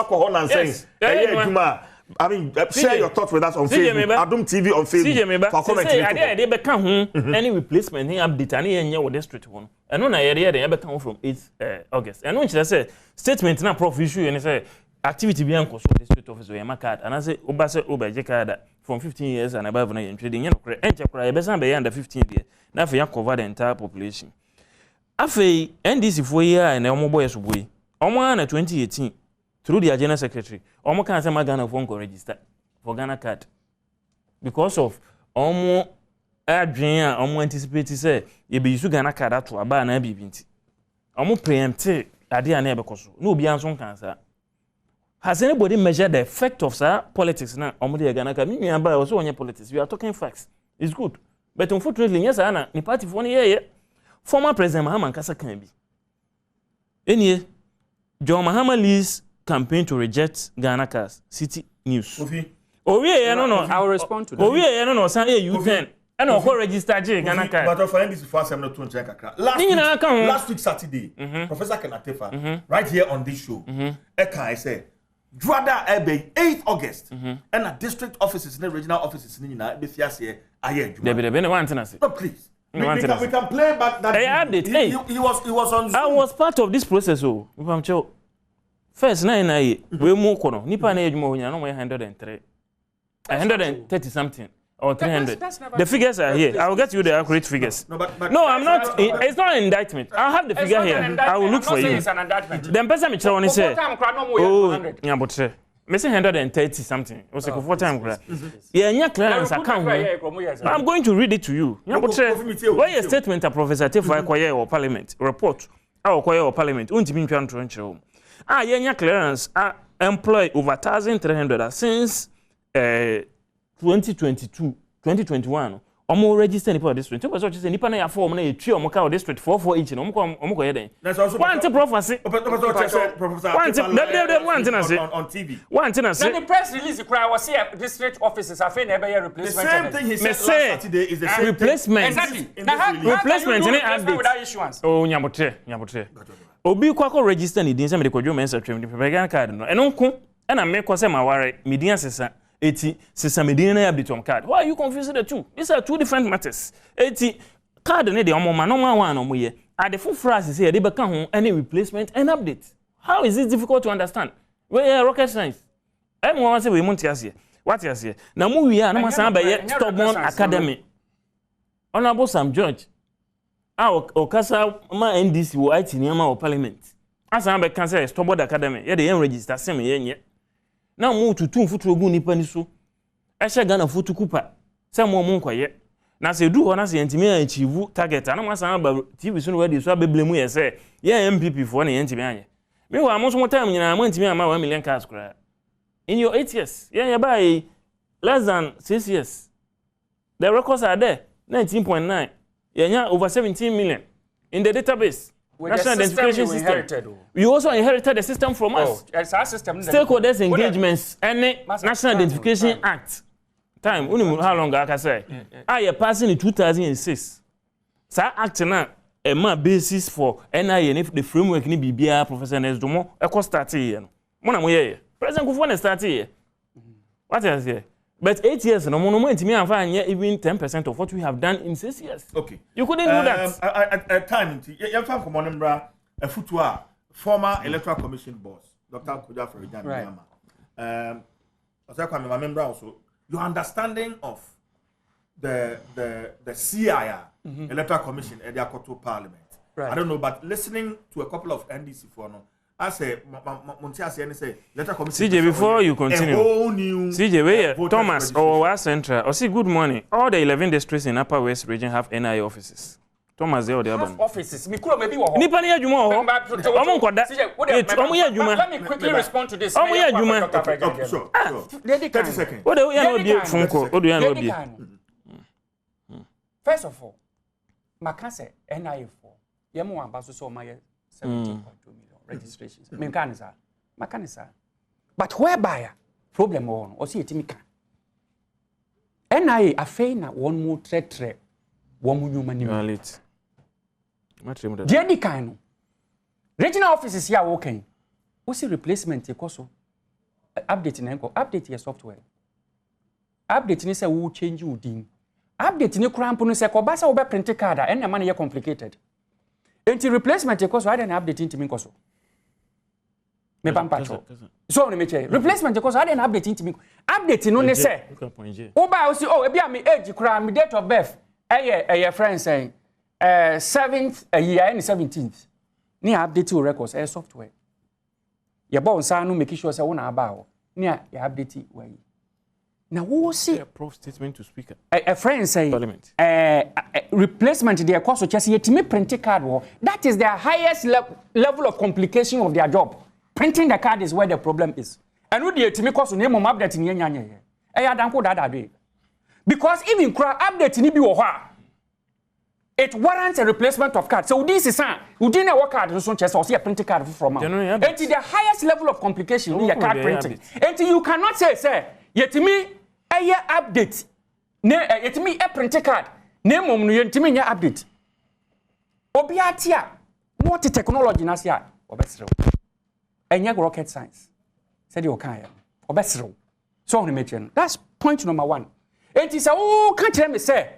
I mean, share your thoughts with us on Facebook. Adom TV on Facebook. For comment. Any replacement, any update, any district one. And on a year, they come from 8 August. And when she say statement na prof issue, and say activity beyond cost district office or my card, and I say Obaje card from 15 years and above na trading. You know, enter cry besan be under 15 years. Now for you cover the entire population. Afei NDC for year and omo boy so boy. Omo na 2018 through the general secretary. Omo can say Ghana phone ko register for Ghana card because of omo adwen omo anticipate say e be use Ghana card ato aba na bibinti. Omo preempt ade ana e be koso. No obi anso kan sa. Has anybody measured the effect of politics now? Also on your politics, we are talking facts. It's good. But unfortunately, yes, Anna, the party for 1 year, former President Mahama Kasa can be. Any John Mahama leads campaign to reject Ghana cars, City News. Oh, yeah, no. I will respond to that. Oh, yeah, no, Sunday you can. I know who register Ghana card. But for NDC for I'm not to check. Last week Saturday, Professor Kenatefa, right here on this show, I say, Drada ebe 8th August. And a district offices and regional offices in the Bifiase aye. Debe one thing I say. No, please. We can play back that. Hey, I did. He was on Zoom. I was part of this process. Oh, first NIA we move kono. Nipa na ejuma wonya no 103. 130 something. Or 300. The figures are here. I will get you the accurate figures. No, I'm not. It's not an indictment. I'll have the figure here. I will look for you. It's an indictment. The person me tell say, oh, yeah, but say, me say 130 something. O say for time kra. Yeah, clearance account. I'm going to read it to you. Yeah, but say, why a statement a Professor Tefo Akoye or Parliament report? Akoye or Parliament. Untimi ntwa ntro nkyerɛ. Yeah, clearance employ over 1,300 since 2022, 2021. Omo register nipa district. Nipa so say nipa na ya form na ya twi omo ka district 44 each na omo ko ye den. One thing prophecy. One thing I say on TV. One thing I say. Then the press release cry was here district offices afa na be replacement. The same thing he said last Saturday is the same replacement. Exactly. Replacement in update without issuance. Oh nyabotre. Obi kwa register ni din say me de kwadwo mensa twem de propaganda card no. Eno nko na me ko say ma ware me din asesa. Eti sisa medina na update card. Why are you confusing the two? These are two different matters. Eti card ne de omo ma no ma wan omo ye. At the full phrase say they beka ho any replacement and update. How is it difficult to understand? We rocket science. Em wan say we monti ase. What you say? Na mu wi a na masan ba ye Stubborn Academy. Honorable Sam George. Okasa ma NDC wo IT niam o Parliament. Asan ba kan say Stubborn Academy. Ye de yen register sem ye nye. Na mo tutu futuro gu nipa ni so ehye Ghana futu kupa se mo nkoye na se du ho na se yentimi achieve target na mo san ba TV so no we dey so abeble mu ye se ye MPP fo na yentimi anye me wa mo so mo time nyina mo yentimi ama 1 million cash kra in your 8 years ye buy less than 6 years the records are there 19.9 ye over 17 million in the database. National identification system. You also inherited the system from us. It's our system. Stakeholders engagements and National Identification Act. Time, how long I can say? I passing in 2006. So act now a basis for NIA and if the framework ni BBA Professor Nesdomo eco start here. Mona mo here. President Kufuor start here. What else here? But 8 years, no more even 10% of what we have done in 6 years. Okay. You couldn't do that. At time, you found Komonembra, a futua, former Electoral Commission boss, Dr. Afari Gyan. Right. I remember also your understanding of the CIR, Electoral Commission, at the Akoto Parliament. Right. I don't know, but listening to a couple of NDC for no. I say, CJ, before you continue, CJ, where Thomas or West Central, or see good morning. All the 11 districts in Upper West region have NIA offices. Thomas, they are the other offices. Maybe let me quickly respond to this. 30 seconds. What do you know? First of all, Macase NIA for Yemu Ambasso so my 17.2 million registrations. Mekanisa. But whereby problem on or see it me can. NIA afena one more tre one more human late. Jadi kanu. Regional offices here working. We see replacement ekoso. Update your software. Update ni say we change you din. Update ni krampo no say ko ba say we be print card and na man complicated. Enti replacement ekoso I dey update into me koso. Me pampacho. So no me che. Replacement because I didn't update into me. Update no ne say. O ba o si oh e bia me age kura me date of birth. Eh friend saying 7th year and 17th. Ni update your records software. Your boss no make sure say una aba ho. Ni ya update we. Now we see a prof statement to speaker. A friend say replacement their course just yet me print card wo. That is the highest level of complication of their job. Printing the card is where the problem is. And we the course name of update ni nyanya ye. Eh adanko dada do. Because even update ni bi wo ho it warrants a replacement of card. So this is we didn't work card so chest or see a printing card from out. It is the highest level of complication in your card printing. And you cannot say yetimi update ne yetimi printing card name mom no yetimi nya update. Obi atia what technology na sia obesere. Enya rocket science. said you can obesro so on the that's point number 1 it is oh can't tell me say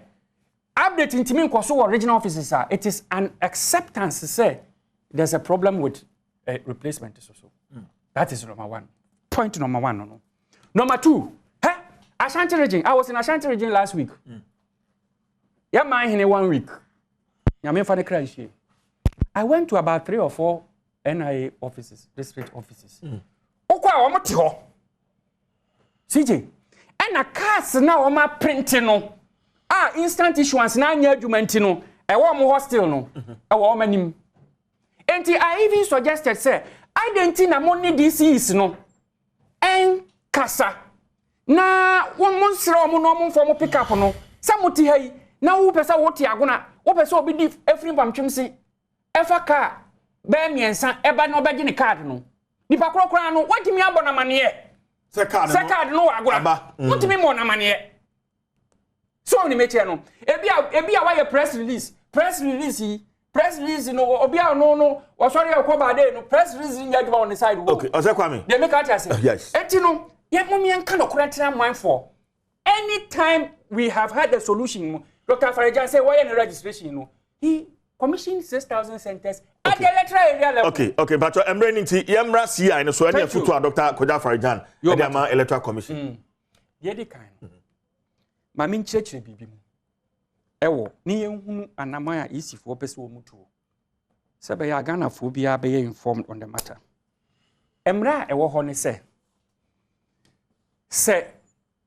update into me so regional offices are it is an acceptance to say there's a problem with replacement so that is number 1 point number 1 no number 2 Ashanti region I was in Ashanti region last week yeah man in 1 week I went to about 3 or 4 NIA offices, district offices. Okwa omo ti ho. CJ. And a cars na omo printing no. Instant issuance na anya adwumanti no. E wo mo hostel no. E wo manim. Enti I even suggested say identity na money DCs no. En kasa. Na won mo sra omo no omo fo mo pick up no. Sa mo ti hai na wo pesa wo ti agona. Wo pesa obi di efri bamtwemsi. Efa car be miensa eba no beji ni card no nipa krokra no watimi abona mane se card no agora watimi mo na mane so ni meche no ebia wa ye press release no obia no o sorry akoba dey no press release nya giba on the side okay ose kwame dey make out say yes enti no ye momien kan okura tira man for anytime we have had a solution Dr. Afari Gyan say why any registration no he commission 6,000 centers at the electoral area level. Okay, but I'm ready to Yamra CI and so any foot to Dr. Afari Gyan, the electoral commission. The kind. Mamin church bibi. Ewo, ni yenhunu anamaya isi for pese wo mutu. Sebe ya Ghana fo bia be informed on the matter. Emra ewo ho ne se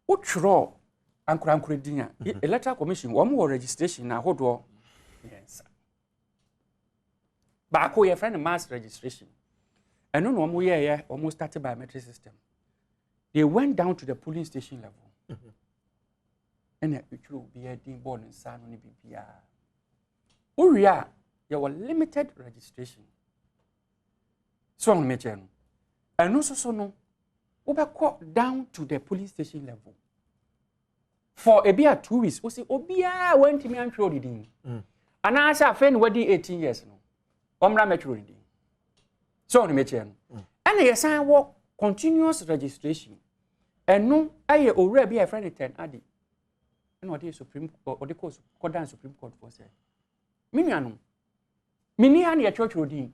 utro ankura din a electoral commission wo mo registration na hodo yes. Baako your friend mass registration. And no one we almost started biometric system. They went down to the polling station level. And it will be a dean born in San on BPR. Uria, there were limited registration. So on Mechen. And also so no. Ubako down to the polling station level. For a beer 2 weeks, we say Obia went to me and showed it in. And I said, friend, what 18 years no. Omra maturity. So on mechen. And yes, I work continuous registration. And no, I already be a friend 10 adi. And what is Supreme or the course Kodan Supreme Court for say. Minianum. Mini and your church rodin.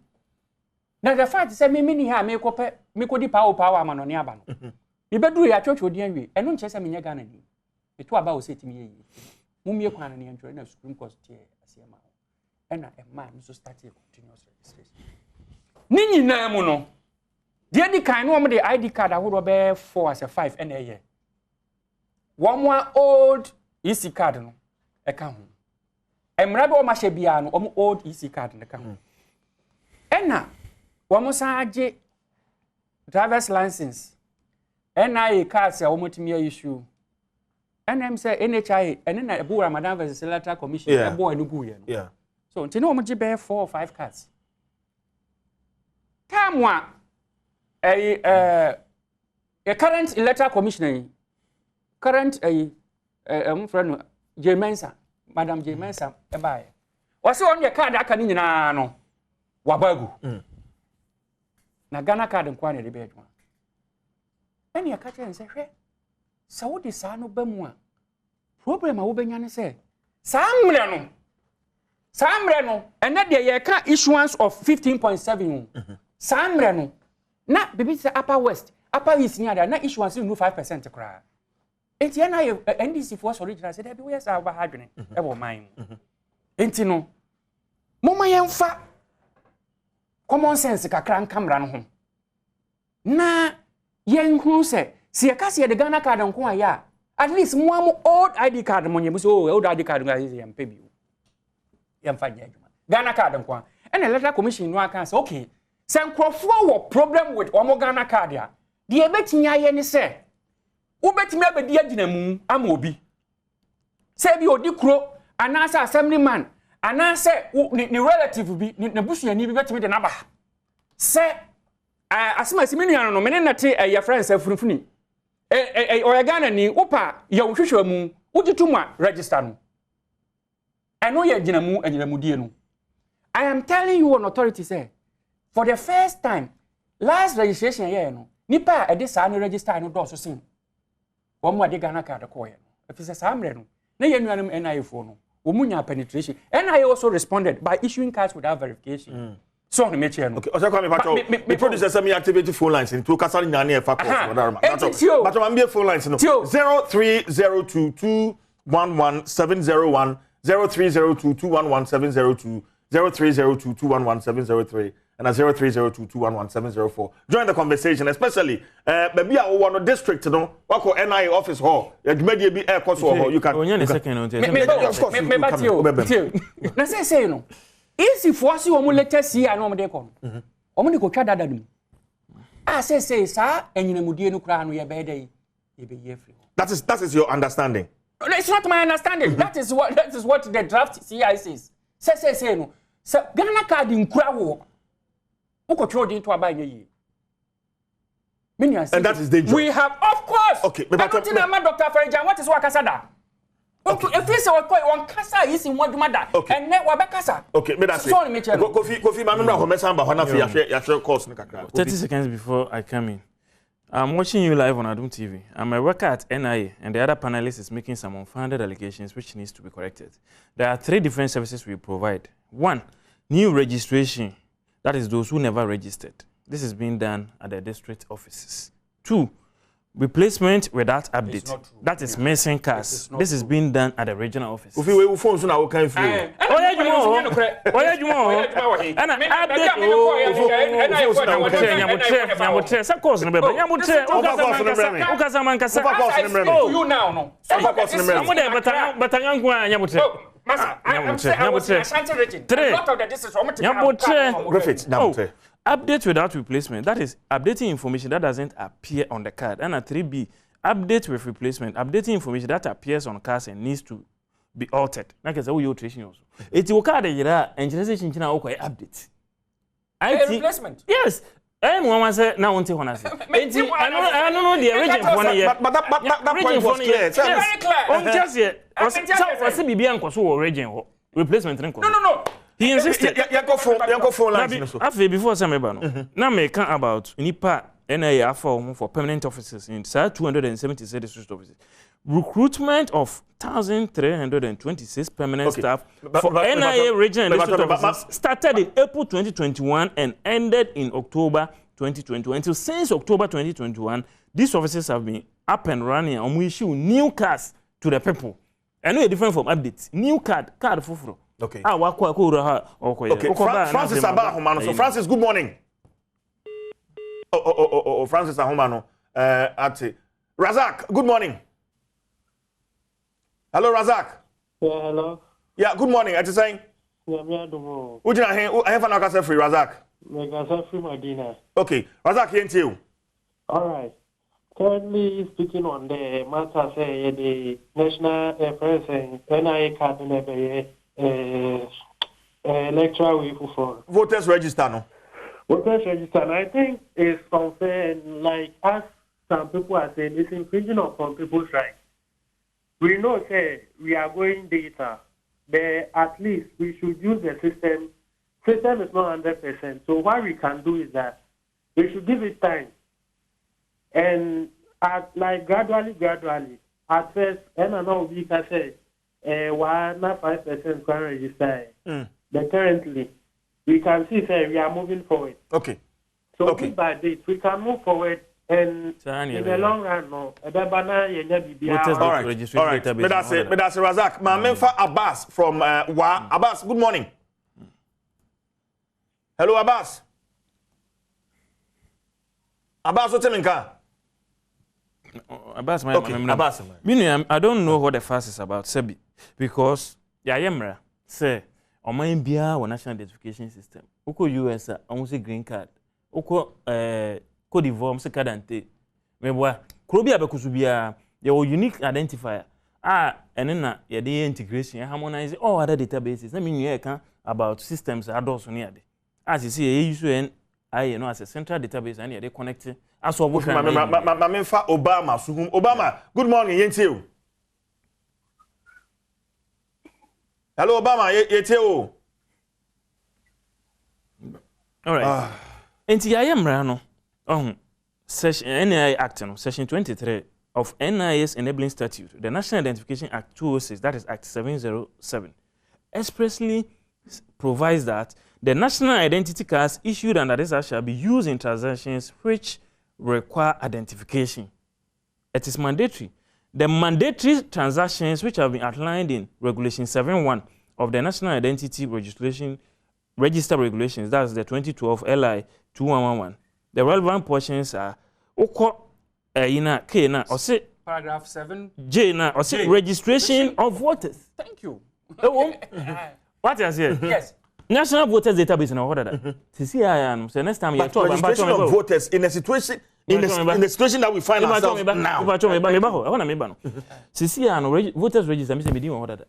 Now the fact is that mini ha me ko di power man on yaban. You better do your church rodin we. And no chesa minya Ghana ni. It to about say to me. Mumie kwana ni entry na Supreme Court tie asiema. And a man so started continuous registration. Nini na mu no. The ID card no the ID card I would be 4 as a 5 and a year. One more old EC card no. E ka ho. Emra be o ma bia no old EC card no ka ho. Ena wo mo san age driver's license. NIA card say wo motimi issue. NM say NHI and na ebu Ramadan versus Electoral Commission e bo enu gu ye no. Yeah. So, you know, I'm 4 or 5 cards. Time one, a current electoral commissioner, current friend J. Mensa, Madam J. Mensa, a buyer. Was on your card, I can in no Wabagu. Na Ghana card and quantity bedroom. Then you catch and say, so what is Sano Bemwa? Problem I will be say, Sam Samreno, and that there can issuance of 15.7. Samreno, not be the upper west, upper east near there, not issuance in 5% to cry. It's NDC for original said, where's our hydrogen? Ever mine. Intino Moma Yamfa common sense, a crank camera home. Na yen who say, see a cassia the Ghana card on Kwaya. At least one old ID card money was old ID card and pay you. Ghana card and the electoral commission no can say okay send crofo problem with omo Ghana card ya the ebetinya ye ni say ubetimi abedi agina mu amobi say bi odi kro anasa assemblyman anasa ni relative bi ni busuani bi betimi de naba say asima siminu no mene na te ya friends afurufuni o Ghana ni upa ya hwehwe mu ugituma register no. I know you're Jinamu. I am telling you on authority say, for the first time, last registration here, nipa e de saa no register no do so sin wo mo de Ghana card ko ye no efise saa mre no na ye nuanum NIA fo no wo munya penetration NIA also responded by issuing cards without verification so no me che no okay o se kwa me pato me producer say me activate phone lines in to kasari nyane e fa course whatever but am be phone lines no 03022111701 03022111702 03022111703 and 03022111704. Join the conversation, especially maybe I want a district, no, wako NIA office hall. You maybe be air course hall. You can. Only a second. Of course, me na say no. Easy for us omo latest see and omo dey kon. Omo dey go twa dada dum. Ah say sa enyinamudie no kra no ye be dey ye be ye free. That is your understanding. No, it's not my understanding. That is what the draft CI says. Say no. So Ghana card in kra wo. Uko throw into a buy ye. And that is dangerous. We have, of course. Okay, but Dr. Afari Gyan, what is Wakasada? Okay. If you say one kasa is in one mother, and then Wabakasa. Okay, me that's it. Kofi, my member of Mesamba, Hana for your course. 30 seconds before I come in. I'm watching you live on Adom TV. I'm a worker at NIA, and the other panelist is making some unfounded allegations which needs to be corrected. There are 3 different services we provide. 1, new registration. That is those who never registered. This is being done at the district offices. 2, replacement without update. That is missing cars. This is being done at the regional offices. If you phone soon, I will come through. And update without replacement. That is updating information that doesn't appear on the card. And 3B, update with replacement. Updating information that appears on cards and needs to be altered. Like I said, we also. It's okay that and just update. Replacement. Yes. One say now want to I don't know the origin one yet. But that point was clear. Very clear. On just yet. What's the BB and so origin replacement? No. He insisted. Yanko phone lines. Before some now me can about nipa NIA for permanent officers in 276 district offices. Recruitment of 1,326 permanent staff for NIA region and district offices started in April 2021 and ended in October 2021. Until since October 2021, these offices have been up and running and we issue new cards to the people. I know different from updates. New card fufuro. Okay. Okay. Francis Abahomano. So Francis, good morning. Oh, Francis Abahomano. Razak, good morning. Hello, Razak. Yeah, hello. Yeah, good morning. What you saying? Yeah, me Adomo. Would you I have an access free, Razak? Me access free Medina. Okay, Razak, here to you. All right. Currently speaking on the matter, say the national president NIA card electoral way for voters register, no? Voters register. I think it's unfair. Like as some people are saying, it's infringing on some people's rights. We know, say, we are going data, but at least we should use the system. System is not 100%. So what we can do is that we should give it time. And like gradually, at first, and I know we can say, 1.5% can register. But currently, we can see, say, we are moving forward. Okay. So bit by bit, we can move forward. And in the long run, no. All right. But that's Razak. Memfa Abbas from Wa. Abbas, good morning. Hello, Abbas. Abbas, what's your name? Abbas, Abbas. I don't know what the fuss is about, Sebi, because Yamra say, on my India or national identification system, Oko US, almost a green card, Oko Cote d'Ivoire, Msekadante, Meboa, Krobia Bekusubia, your unique identifier. And then the integration, harmonize all other databases. I mean, you can about systems are also near. As you see, a I know as a central database, and they connected. As well, Obama, Obama, good morning, Yentio. Hello, Obama, Yentio. All right. And I am Rano. NIA Act, Section 23 of NIA's Enabling Statute, the National Identification Act 206, that is Act 707, expressly provides that the national identity cards issued under this act shall be used in transactions which require identification. It is mandatory. The mandatory transactions which have been outlined in Regulation 7.1 of the National Identity Register Regulations, that's the 2012 LI 2111. The relevant portions are paragraph 7 J registration of voters. Thank you. What is here? Yes. National Voters Database in order. So next time you talk registration of voters in a situation in the situation that we find ourselves now. Voters register.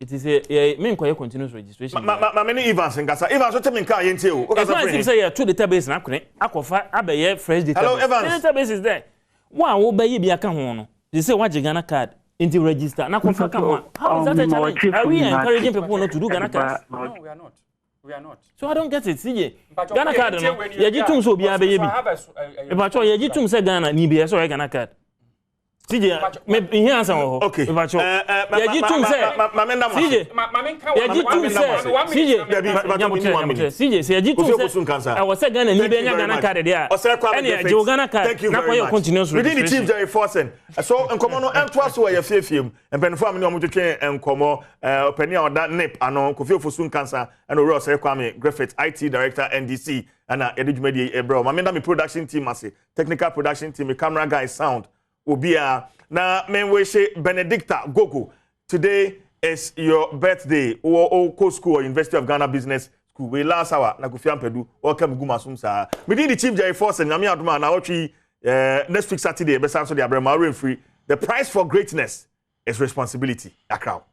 It is a main continuous registration. Many Evans and Gasa. Evans, what mean car into? If say to the database na kune akofa abeye fresh database. Hello, Evans. The database is there. One wo be bi aka ho no. They say what Ghana card into register na kofa ka ho. How is that a challenge? Are we encouraging people not to do Ghana cards? No, we are not. We are not. So I don't get it. CJ. Ghana card no. Ye gitum so obi abeye bi. E ba cho ye gitum say Ghana ni bi so Ghana card. CJ, me here answer ho. Okay. E ba cho. Ye gitum say CJ. Ye gitum say CJ say ye gitum say I was say Ghana ni be Ghana card there. Any je Ghana card na kwa your continuous within the registration. team Jerry Forsen. So nkomo no entwa so ye fiefiem. Empenfo am ne omo twetwe nkomo opani oda nip ano Kofi Ofosun cancer and ori osere Kwame Griffith IT director NDC and edujumedi ebro. Mamenda me production team ase, technical production team, camera guy sound. Obia na menweshe Benedicta Gogo. Today is your birthday. O school or University of Ghana Business School. We last hour na Kofi Ampedu. Welcome Gumasum sa. We did the chief Jerry Force and Nyame Adoma Nnawotwi next week Saturday. Best answer the Abraham free. The price for greatness is responsibility. Akrao.